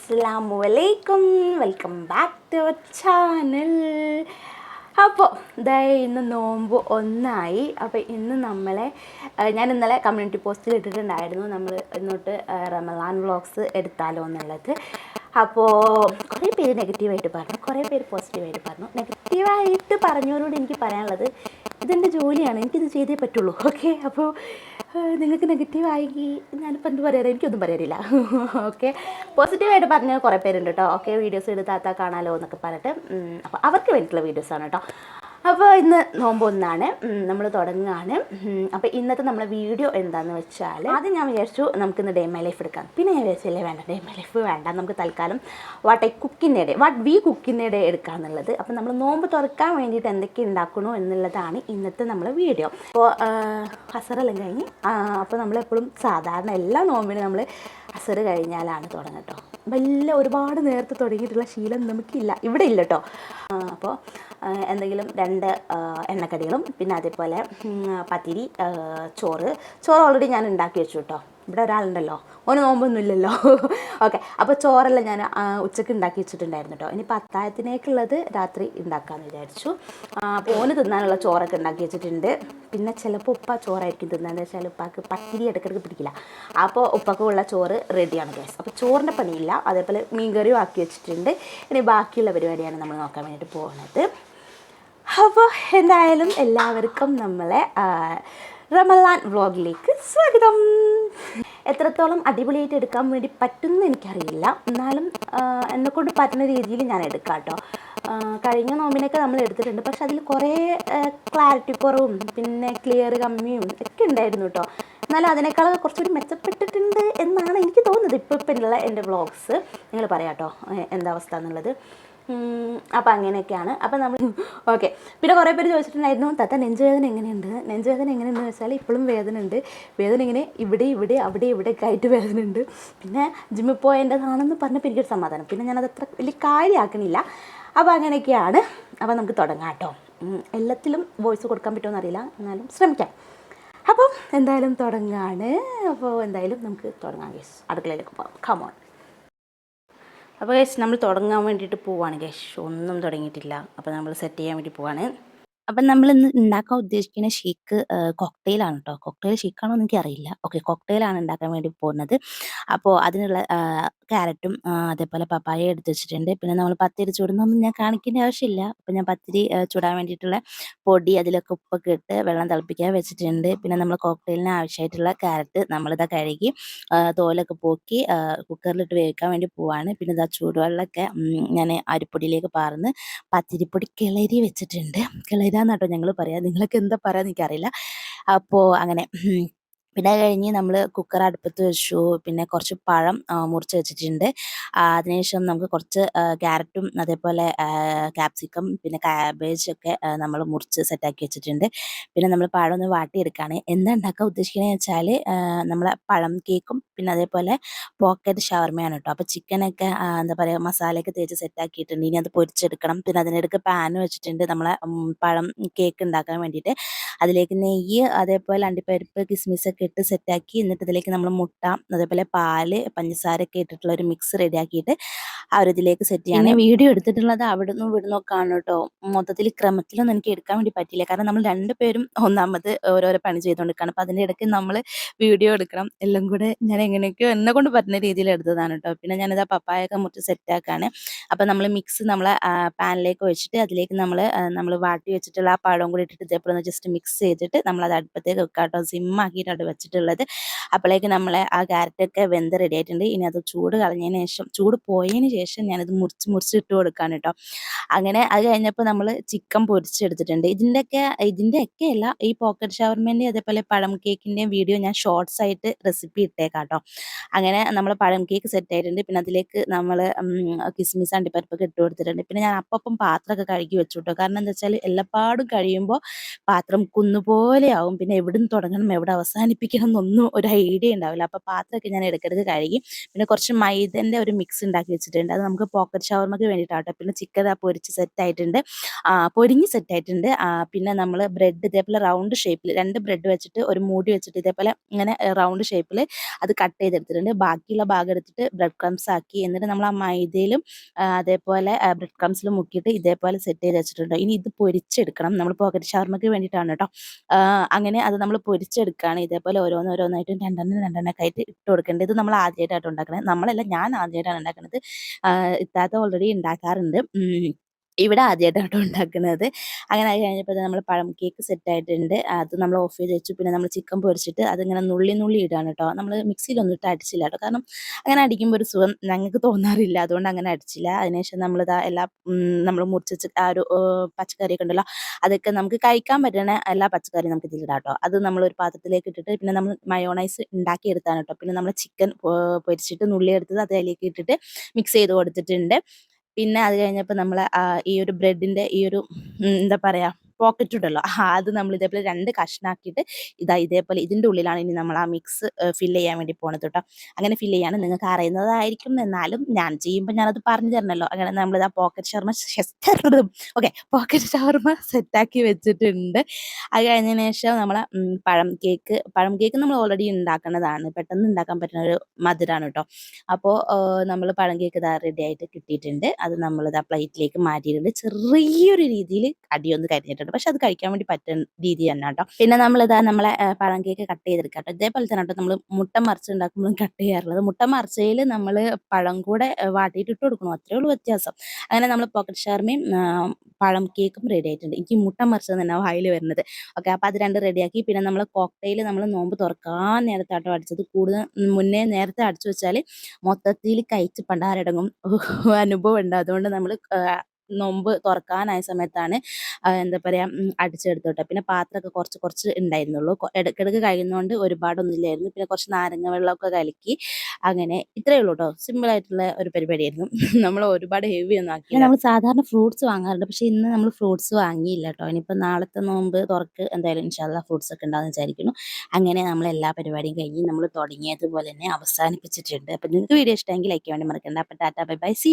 അസ്സലാമലൈക്കും, welcome back to our channel. അപ്പോൾ ഇന്ന് നോമ്പ് ഒന്നായി. അപ്പോൾ ഇന്ന് ഞാൻ ഇന്നലെ കമ്മ്യൂണിറ്റി പോസ്റ്റിൽ ഇട്ടിട്ടുണ്ടായിരുന്നു നമ്മൾ ഇന്നോട്ട് റമളാൻ വ്ളോഗ്സ് എടുത്താലോ എന്നുള്ളത്. അപ്പോൾ കുറേ പേര് നെഗറ്റീവായിട്ട് പറഞ്ഞു, കുറേ പേര് പോസിറ്റീവായിട്ട് പറഞ്ഞു. നെഗറ്റീവായിട്ട് പറഞ്ഞവരോട് എനിക്ക് പറയാനുള്ളത്, ഇതെൻ്റെ ജോലിയാണ്, എനിക്കിത് ചെയ്തേ പറ്റുള്ളൂ. ഓക്കെ, അപ്പോൾ നിങ്ങൾക്ക് നെഗറ്റീവായി ഞാനിപ്പോൾ എന്ത് പറയാറ്, എനിക്കൊന്നും പറയാറില്ല. ഓക്കെ, പോസിറ്റീവായിട്ട് പറഞ്ഞ കുറേ പേരുണ്ട് കേട്ടോ. ഓക്കെ, വീഡിയോസ് എടുത്താത്താ കാണാമല്ലോ എന്നൊക്കെ പറഞ്ഞിട്ട്. അപ്പോൾ അവർക്ക് വേണ്ടിയിട്ടുള്ള വീഡിയോസാണ് കേട്ടോ. അപ്പോൾ ഇന്ന് നോമ്പ് ഒന്നാണ്, നമ്മൾ തുടങ്ങുകയാണ്. അപ്പോൾ ഇന്നത്തെ നമ്മളെ വീഡിയോ എന്താണെന്ന് വെച്ചാൽ, ആദ്യം ഞാൻ വിചാരിച്ചു നമുക്കിന്ന് ഡേ മൈ ലൈഫ് എടുക്കാം. പിന്നെ ഞാൻ വിചാരിച്ചില്ലേ വേണ്ട, ഡേ മൈ ലൈഫ് വേണ്ട, നമുക്ക് തൽക്കാലം വാട്ട് വി കുക്കിൻ്റെ ഡേ എടുക്കാമെന്നുള്ളത്. അപ്പോൾ നമ്മൾ നോമ്പ് തുറക്കാൻ വേണ്ടിയിട്ട് എന്തൊക്കെ ഉണ്ടാക്കണോ എന്നുള്ളതാണ് ഇന്നത്തെ നമ്മളെ വീഡിയോ. അപ്പോൾ അസറെല്ലാം കഴിഞ്ഞ്, അപ്പോൾ നമ്മളെപ്പോഴും സാധാരണ എല്ലാ നോമ്പിനും നമ്മൾ അസറ് കഴിഞ്ഞാലാണ് തുടങ്ങുക കേട്ടോ. ഒരുപാട് നേരത്തെ തുടങ്ങിയിട്ടുള്ള ശീലം നമുക്കില്ല, ഇവിടെ ഇല്ല കേട്ടോ. അപ്പോൾ എന്തെങ്കിലും 2 എണ്ണക്കടികളും പിന്നെ അതേപോലെ പത്തിരി, ചോറ് ഓൾറെഡി ഞാൻ ഉണ്ടാക്കി വെച്ചു കേട്ടോ. ഇവിടെ ഒരാളുണ്ടല്ലോ, ഓന് നോമ്പൊന്നും ഇല്ലല്ലോ. ഓക്കെ, അപ്പോൾ ചോറെല്ലാം ഞാൻ ഉച്ചയ്ക്ക് ഉണ്ടാക്കി വെച്ചിട്ടുണ്ടായിരുന്നു കേട്ടോ. ഇനിയിപ്പോൾ അത്താഴത്തിനേക്കുള്ളത് രാത്രി ഉണ്ടാക്കാമെന്ന് വിചാരിച്ചു. അപ്പോൾ ഓന് തിന്നാനുള്ള ചോറൊക്കെ ഉണ്ടാക്കി വെച്ചിട്ടുണ്ട്. പിന്നെ ചിലപ്പോൾ ഉപ്പ ചോറായിരിക്കും തിന്നാന്ന് വെച്ചാൽ ഉപ്പാക്ക് പത്തിരി ഇടയ്ക്കിടയ്ക്ക് പിടിക്കില്ല. അപ്പോൾ ഉപ്പക്കുള്ള ചോറ് റെഡിയാണ് ഗൈസ്. അപ്പോൾ ചോറിൻ്റെ പണിയില്ല. അതേപോലെ മീൻകറിയും ആക്കി വെച്ചിട്ടുണ്ട്. ഇനി ബാക്കിയുള്ള പരിപാടിയാണ് നമ്മൾ നോക്കാൻ വേണ്ടിയിട്ട് പോകുന്നത്. അപ്പോൾ എന്തായാലും എല്ലാവർക്കും നമ്മളെ റമളാൻ വ്ളോഗിലേക്ക് സ്വാഗതം. എത്രത്തോളം അടിപൊളിയായിട്ട് എടുക്കാൻ വേണ്ടി പറ്റുമെന്ന് എനിക്കറിയില്ല, എന്നാലും എന്നെക്കൊണ്ട് പറ്റുന്ന രീതിയിൽ ഞാൻ എടുക്കാം കേട്ടോ. കഴിഞ്ഞ നോമ്പിനൊക്കെ നമ്മൾ എടുത്തിട്ടുണ്ട്, പക്ഷെ അതിൽ കുറേ ക്ലാരിറ്റി കുറവും പിന്നെ ക്ലിയർ കമ്മിയും ഒക്കെ ഉണ്ടായിരുന്നു കേട്ടോ. എന്നാലും അതിനേക്കാളൊക്കെ കുറച്ചൊരു മെച്ചപ്പെട്ടിട്ടുണ്ട് എന്നാണ് എനിക്ക് തോന്നുന്നത് ഇപ്പോഴുള്ള എൻ്റെ വ്ളോഗ്സ്. നിങ്ങൾ പറയാം കേട്ടോ എന്താ അവസ്ഥ എന്നുള്ളത്. അപ്പോൾ അങ്ങനെയൊക്കെയാണ്. അപ്പോൾ നമ്മൾ ഓക്കെ. പിന്നെ കുറേ പേര് ചോദിച്ചിട്ടുണ്ടായിരുന്നു, തത്ത നെഞ്ചുവേദന എങ്ങനെയുണ്ട്. നെഞ്ചുവേദന എങ്ങനെയുണ്ടെന്ന് വെച്ചാൽ ഇപ്പോഴും വേദന ഉണ്ട്. വേദന ഇങ്ങനെ ഇവിടെ ഇവിടെയൊക്കെ ആയിട്ട് വേദന ഉണ്ട്. പിന്നെ ജിമ്മിൽ പോയതിൻ്റെതാണെന്ന് പറഞ്ഞപ്പോൾ എനിക്കൊരു സമാധാനം. പിന്നെ ഞാനത് അത്ര വലിയ കാര്യമാക്കണില്ല. അപ്പോൾ അങ്ങനെയൊക്കെയാണ്. അപ്പോൾ നമുക്ക് തുടങ്ങാം കേട്ടോ. എല്ലാത്തിലും വോയിസ് കൊടുക്കാൻ പറ്റുമെന്ന് അറിയില്ല, എന്നാലും ശ്രമിക്കാം. അപ്പം എന്തായാലും തുടങ്ങാണ്. അപ്പോൾ എന്തായാലും നമുക്ക് തുടങ്ങാം ഗേസ്. അടുക്കളയിലേക്ക് പോകാം, കമോൺ. അപ്പോൾ ഗൈസ് നമ്മൾ തുടങ്ങാൻ വേണ്ടിയിട്ട് പോവാണ് ഗൈസ്. ഒന്നും തുടങ്ങിയിട്ടില്ല. അപ്പോൾ നമ്മൾ സെറ്റ് ചെയ്യാൻ വേണ്ടി പോവാണ്. അപ്പം നമ്മൾ ഇന്ന് ഉണ്ടാക്കാൻ ഉദ്ദേശിക്കുന്ന ഷേക്ക് കോക്ടെയിലാണ് കേട്ടോ. കോക്ടെയിൽ ഷേക്കാണോ എന്ന് എനിക്കറിയില്ല. ഓക്കെ, കോക്ടെയിലാണ് ഉണ്ടാക്കാൻ വേണ്ടി പോകുന്നത്. അപ്പോൾ അതിനുള്ള ക്യാരറ്റും അതേപോലെ പപ്പായ എടുത്ത് വെച്ചിട്ടുണ്ട്. പിന്നെ നമ്മൾ പത്തിരി ചുടുന്നൊന്നും ഞാൻ കാണിക്കേണ്ട ആവശ്യമില്ല. അപ്പോൾ ഞാൻ പത്തിരി ചുടാൻ വേണ്ടിയിട്ടുള്ള പൊടി അതിലൊക്കെ ഉപ്പൊക്കെ ഇട്ട് വെള്ളം തിളപ്പിക്കാൻ വെച്ചിട്ടുണ്ട്. പിന്നെ നമ്മൾ കോക്ടെയിലിന് ആവശ്യമായിട്ടുള്ള ക്യാരറ്റ് നമ്മളിതാ കഴുകി തോലൊക്കെ പോക്കി കുക്കറിലിട്ട് വേവിക്കാൻ വേണ്ടി പോവാണ്. പിന്നെ ഇതാ ചൂടുവെള്ളമൊക്കെ ഞാൻ അരിപ്പൊടിയിലേക്ക് പാർന്ന് പത്തിരിപ്പൊടി കിളരി വെച്ചിട്ടുണ്ട്. കിളരാന്നാട്ടോ ഞങ്ങൾ പറയാം, നിങ്ങളൊക്കെ എന്താ പറയാന്ന് എനിക്കറിയില്ല. അപ്പോൾ അങ്ങനെ പിന്നെ അത് കഴിഞ്ഞ് നമ്മൾ കുക്കർ അടുപ്പത്ത് വെച്ചു. പിന്നെ കുറച്ച് പഴം മുറിച്ച് വെച്ചിട്ടുണ്ട്. അതിനുശേഷം നമുക്ക് കുറച്ച് ക്യാരറ്റും അതേപോലെ ക്യാപ്സിക്കം പിന്നെ കാബേജൊക്കെ നമ്മൾ മുറിച്ച് സെറ്റാക്കി വെച്ചിട്ടുണ്ട്. പിന്നെ നമ്മൾ പഴം ഒന്ന് വാട്ടിയെടുക്കുകയാണ്. എന്താ ഉണ്ടാക്കാൻ ഉദ്ദേശിക്കുന്നത് വെച്ചാൽ നമ്മളെ പഴം കേക്കും പിന്നെ അതേപോലെ പോക്കറ്റ് ഷവർമയാണ് കേട്ടോ. അപ്പോൾ ചിക്കനൊക്കെ എന്താ പറയുക മസാലയൊക്കെ തേച്ച് സെറ്റാക്കിയിട്ടുണ്ട്. ഇനി അത് പൊരിച്ചെടുക്കണം. പിന്നെ അതിനിടയ്ക്ക് പാൻ വെച്ചിട്ടുണ്ട് നമ്മളെ പഴം കേക്ക് ഉണ്ടാക്കാൻ വേണ്ടിയിട്ട്. അതിലേക്ക് നെയ്യ് അതേപോലെ അണ്ടിപ്പരിപ്പ് കിസ്മിസൊക്കെ ഇട്ട് സെറ്റാക്കി, എന്നിട്ട് ഇതിലേക്ക് നമ്മൾ മുട്ട അതേപോലെ പാല് പഞ്ചസാരയൊക്കെ ഇട്ടിട്ടുള്ള ഒരു മിക്സ് റെഡിയാക്കിയിട്ട് ആ ഒരു ഇതിലേക്ക് സെറ്റ് ചെയ്യാണ്. വീഡിയോ എടുത്തിട്ടുള്ളത് അവിടെ നിന്നും ഇവിടുന്നൊക്കെ ആണ് കേട്ടോ. മൊത്തത്തിൽ ക്രമത്തിലൊന്നും എനിക്ക് എടുക്കാൻ വേണ്ടി പറ്റില്ല, കാരണം നമ്മൾ 2 പേരും ഒന്നാമത് ഓരോരോ പണി ചെയ്തുകൊണ്ടിരിക്കുകയാണ്. അപ്പോൾ അതിൻ്റെ ഇടയ്ക്ക് നമ്മൾ വീഡിയോ എടുക്കണം. എല്ലാം കൂടെ ഞാൻ എങ്ങനെയൊക്കെയോ എന്നെ കൊണ്ട് പറ്റുന്ന രീതിയിൽ എടുത്തതാണ് കേട്ടോ. പിന്നെ ഞാനിത് പപ്പായൊക്കെ മുറിച്ച് സെറ്റാക്കാണ്. അപ്പോൾ നമ്മൾ മിക്സ് നമ്മളെ പാനിലേക്ക് വെച്ചിട്ട് അതിലേക്ക് നമ്മൾ വാട്ടി വെച്ചിട്ടുള്ള ആ പഴം കൂടി ഇട്ടിട്ട് ഇതേപോലെ ഒന്ന് ജസ്റ്റ് മിക്സ് ചെയ്തിട്ട് നമ്മളത് അടുപ്പത്തേക്ക് വെക്കാം കേട്ടോ. സിമ്മാക്കിയിട്ടാണ് വെച്ചിട്ടുള്ളത്. അപ്പോഴേക്ക് നമ്മളെ ആ ക്യാരറ്റൊക്കെ വെന്ത് റെഡി ആയിട്ടുണ്ട്. ഇനി അത് ചൂട് കളഞ്ഞതിന് ശേഷം, ചൂട് പോയതിന് ശേഷം ഞാനത് മുറിച്ച് ഇട്ട് കൊടുക്കാണ് കേട്ടോ. അങ്ങനെ അത് കഴിഞ്ഞപ്പോൾ നമ്മൾ ചിക്കൻ പൊരിച്ചെടുത്തിട്ടുണ്ട്. ഇതിൻ്റെയൊക്കെ അല്ല, ഈ പോക്കറ്റ് ഷവർമേൻ്റെയും അതേപോലെ പഴം കേക്കിൻ്റെയും വീഡിയോ ഞാൻ ഷോർട്സ് ആയിട്ട് റെസിപ്പി ഇട്ടേക്കാം കേട്ടോ. അങ്ങനെ നമ്മൾ പഴം കേക്ക് സെറ്റ് ആയിട്ടുണ്ട്. പിന്നെ അതിലേക്ക് നമ്മൾ കിസ്മിസ് അണ്ടിപ്പരിപ്പൊക്കെ ഇട്ട് കൊടുത്തിട്ടുണ്ട്. പിന്നെ ഞാൻ അപ്പം പാത്രമൊക്കെ കഴുകി വെച്ചു കേട്ടോ. കാരണം എന്താ വെച്ചാൽ എല്ലാപ്പാടും കഴിയുമ്പോൾ പാത്രം കുന്നുപോലെ ആവും. പിന്നെ എവിടെ നിന്ന് തുടങ്ങണം എവിടെ അവസാനിപ്പിക്കണം പൊരിപ്പിക്കണം എന്നൊന്നും ഒരു ഐഡിയ ഉണ്ടാവില്ല. അപ്പോൾ പാത്രമൊക്കെ ഞാൻ ഇടയ്ക്കിടയ്ക്ക് കഴുകി. പിന്നെ കുറച്ച് മൈദൻ്റെ ഒരു മിക്സ് ഉണ്ടാക്കി വെച്ചിട്ടുണ്ട്. അത് നമുക്ക് പോക്കറ്റ് ഷവർമ്മയ്ക്ക് വേണ്ടിയിട്ടാട്ടോ. പിന്നെ ചിക്കൻ പൊരിച്ച് സെറ്റായിട്ടുണ്ട്, പൊരിഞ്ഞ് സെറ്റായിട്ടുണ്ട്. പിന്നെ നമ്മൾ ബ്രെഡ് ഇതേപോലെ റൗണ്ട് ഷേപ്പിൽ 2 ബ്രെഡ് വെച്ചിട്ട് ഒരു മൂടി വെച്ചിട്ട് ഇതേപോലെ ഇങ്ങനെ റൗണ്ട് ഷേപ്പിൽ അത് കട്ട് ചെയ്തെടുത്തിട്ടുണ്ട്. ബാക്കിയുള്ള ഭാഗം എടുത്തിട്ട് ബ്രെഡ് ക്രംസ് ആക്കി, എന്നിട്ട് നമ്മൾ ആ മൈദയിലും അതേപോലെ ബ്രെഡ് ക്രംസിലും മുക്കിയിട്ട് ഇതേപോലെ സെറ്റ് ചെയ്ത് വെച്ചിട്ടുണ്ട്. ഇനി ഇത് പൊരിച്ചെടുക്കണം. നമ്മൾ പോക്കറ്റ് ഷവർമ്മയ്ക്ക് വേണ്ടിയിട്ടാണ് കേട്ടോ. അങ്ങനെ അത് നമ്മൾ പൊരിച്ചെടുക്കുകയാണ്. ഇതേപോലെ ഓരോന്നോരോന്നായിട്ടും രണ്ടെണ്ണമൊക്കെ ആയിട്ട് ഇട്ട് കൊടുക്കേണ്ടത്. ഇത് നമ്മൾ ആദ്യമായിട്ടാണ് ഉണ്ടാക്കുന്നത്. നമ്മളല്ല, ഞാൻ ആദ്യമായിട്ടാണ് ഉണ്ടാക്കുന്നത്. ഇത്താത്ത ഓൾറെഡി ഉണ്ടാക്കാറുണ്ട്. ഇവിടെ ആദ്യമായിട്ടാണ് ഉണ്ടാക്കുന്നത്. അങ്ങനെ ആയി കഴിഞ്ഞപ്പോൾ നമ്മൾ പഴം കേക്ക് സെറ്റായിട്ടുണ്ട്. അത് നമ്മൾ ഓഫ് ചെയ്ത് വെച്ചു. പിന്നെ നമ്മൾ ചിക്കൻ പൊരിച്ചിട്ട് അതിങ്ങനെ നുള്ളി ഇടുകയാണ് കേട്ടോ. നമ്മൾ മിക്സിയിലൊന്നും ഇട്ട് അടിച്ചില്ല കേട്ടോ. കാരണം അങ്ങനെ അടിക്കുമ്പോൾ ഒരു സുഖം ഞങ്ങൾക്ക് തോന്നാറില്ല. അതുകൊണ്ട് അങ്ങനെ അടിച്ചില്ല. അതിനുശേഷം നമ്മളിതാ എല്ലാം നമ്മൾ മുറിച്ച് ആ ഒരു പച്ചക്കറിയൊക്കെ ഉണ്ടല്ലോ, അതൊക്കെ നമുക്ക് കഴിക്കാൻ പറ്റുന്ന എല്ലാ പച്ചക്കറിയും നമുക്ക് ഇതിലിടാം കേട്ടോ. അത് നമ്മളൊരു പാത്രത്തിലേക്ക് ഇട്ടിട്ട് പിന്നെ നമ്മൾ മയോണൈസ് ഉണ്ടാക്കിയെടുത്താണ് കേട്ടോ. പിന്നെ നമ്മൾ ചിക്കൻ പൊരിച്ചിട്ട് നുള്ളി എടുത്തത് അത് അതിലേക്ക് ഇട്ടിട്ട് മിക്സ് ചെയ്ത് കൊടുത്തിട്ടുണ്ട്. പിന്നെ അത് കഴിഞ്ഞപ്പോൾ നമ്മൾ ഈ ഒരു ബ്രെഡിൻ്റെ ഈ ഒരു എന്താ പറയുക, പോക്കറ്റ് ഉണ്ടല്ലോ, അത് നമ്മൾ ഇതേപോലെ 2 കഷ്ണാക്കിയിട്ട് ഇതേപോലെ ഇതിൻ്റെ ഉള്ളിലാണ് ഇനി നമ്മൾ ആ മിക്സ് ഫില്ല് ചെയ്യാൻ വേണ്ടി പോണത് കേട്ടോ. അങ്ങനെ ഫില്ല് ചെയ്യാണ്. നിങ്ങൾക്ക് അറിയുന്നതായിരിക്കും, എന്നാലും ഞാൻ ചെയ്യുമ്പോൾ ഞാനത് പറഞ്ഞു തരണമല്ലോ. അങ്ങനെ നമ്മളിതാ പോക്കറ്റ് ഷവർമ്മ ഓക്കെ, പോക്കറ്റ് ഷവർമ്മ സെറ്റാക്കി വെച്ചിട്ടുണ്ട്. അത് കഴിഞ്ഞതിന് ശേഷം നമ്മൾ പഴം കേക്ക് നമ്മൾ ഓൾറെഡി ഉണ്ടാക്കുന്നതാണ്. പെട്ടെന്ന് ഉണ്ടാക്കാൻ പറ്റുന്ന ഒരു മധുരമാണ് കേട്ടോ. അപ്പോൾ നമ്മൾ പഴം കേക്ക് ഇതാ റെഡി ആയിട്ട് കിട്ടിയിട്ടുണ്ട്. അത് നമ്മളിതാ പ്ലേറ്റിലേക്ക് മാറ്റിയിട്ടുണ്ട്. ചെറിയൊരു രീതിയിൽ അടിയൊന്ന് കരിഞ്ഞിട്ടുണ്ട്. പക്ഷെ അത് കഴിക്കാൻ വേണ്ടി പറ്റുന്ന രീതി തന്നെ കേട്ടോ. പിന്നെ നമ്മളിതാ നമ്മളെ പഴം കേക്ക് കട്ട് ചെയ്തെടുക്കാം കേട്ടോ. ഇതേപോലെ തന്നെ കേട്ടോ നമ്മൾ മുട്ട മറിച്ച് ഉണ്ടാക്കുമ്പോഴും കട്ട് ചെയ്യാറുള്ളത്. മുട്ട മറിച്ചയിൽ നമ്മൾ പഴം കൂടെ വാട്ടിയിട്ട് ഇട്ട് കൊടുക്കണം, അത്രേ ഉള്ളൂ വ്യത്യാസം. അങ്ങനെ നമ്മൾ പോക്കറ്റ് ഷവർമ്മയും പഴം കേക്കും റെഡി ആയിട്ടുണ്ട്. എനിക്ക് മുട്ട മറിച്ചത് തന്നെ വായിൽ വരുന്നത്. ഓക്കെ, അപ്പോൾ അത് 2 റെഡിയാക്കി. പിന്നെ നമ്മൾ കോക്ടെയിൽ നമ്മൾ നോമ്പ് തുറക്കാൻ നേരത്താട്ടോ അടിച്ചത്. കൂടുതൽ മുന്നേ നേരത്തെ അടിച്ചു വെച്ചാൽ മൊത്തത്തിൽ കഴിച്ച് പണ്ടാരടങ്ങും അനുഭവം ഉണ്ട്. അതുകൊണ്ട് നമ്മൾ നോമ്പ് തുറക്കാനായ സമയത്താണ് എന്താ പറയുക അടിച്ചെടുത്തു കേട്ടോ. പിന്നെ പാത്രമൊക്കെ കുറച്ച് ഉണ്ടായിരുന്നുള്ളൂ. ഇടയ്ക്കിടയ്ക്ക് കഴിയുന്നതുകൊണ്ട് ഒരുപാടൊന്നുമില്ലായിരുന്നു. പിന്നെ കുറച്ച് നാരങ്ങ വെള്ളമൊക്കെ കലക്കി. അങ്ങനെ ഇത്രയേ ഉള്ളൂ കേട്ടോ. സിമ്പിളായിട്ടുള്ള ഒരു പരിപാടിയായിരുന്നു. നമ്മൾ ഒരുപാട് ഹെവി ഒന്നും ആക്കിയില്ല. നമ്മൾ സാധാരണ ഫ്രൂട്ട്സ് വാങ്ങാറുണ്ട്, പക്ഷേ ഇന്ന് നമ്മൾ ഫ്രൂട്ട്സ് വാങ്ങിയില്ല കേട്ടോ. ഇനിയിപ്പോൾ നാളത്തെ നോമ്പ് തുറക്ക് എന്തായാലും ഇൻഷാല്ലാ ഫ്രൂട്ട്സ് ഒക്കെ ഉണ്ടാകുമെന്ന് വിചാരിക്കുന്നു. അങ്ങനെ നമ്മൾ എല്ലാ പരിപാടിയും കഴിഞ്ഞ് നമ്മൾ തുടങ്ങിയതുപോലെ തന്നെ അവസാനിപ്പിച്ചിട്ടുണ്ട്. അപ്പോൾ നിങ്ങൾക്ക് വീഡിയോ ഇഷ്ടമെങ്കിൽ ലൈക്ക് ചെയ്യാൻ വേണ്ടി മറക്കണ്ട. അപ്പോൾ ടാറ്റാ ബൈ ബൈ, സീ.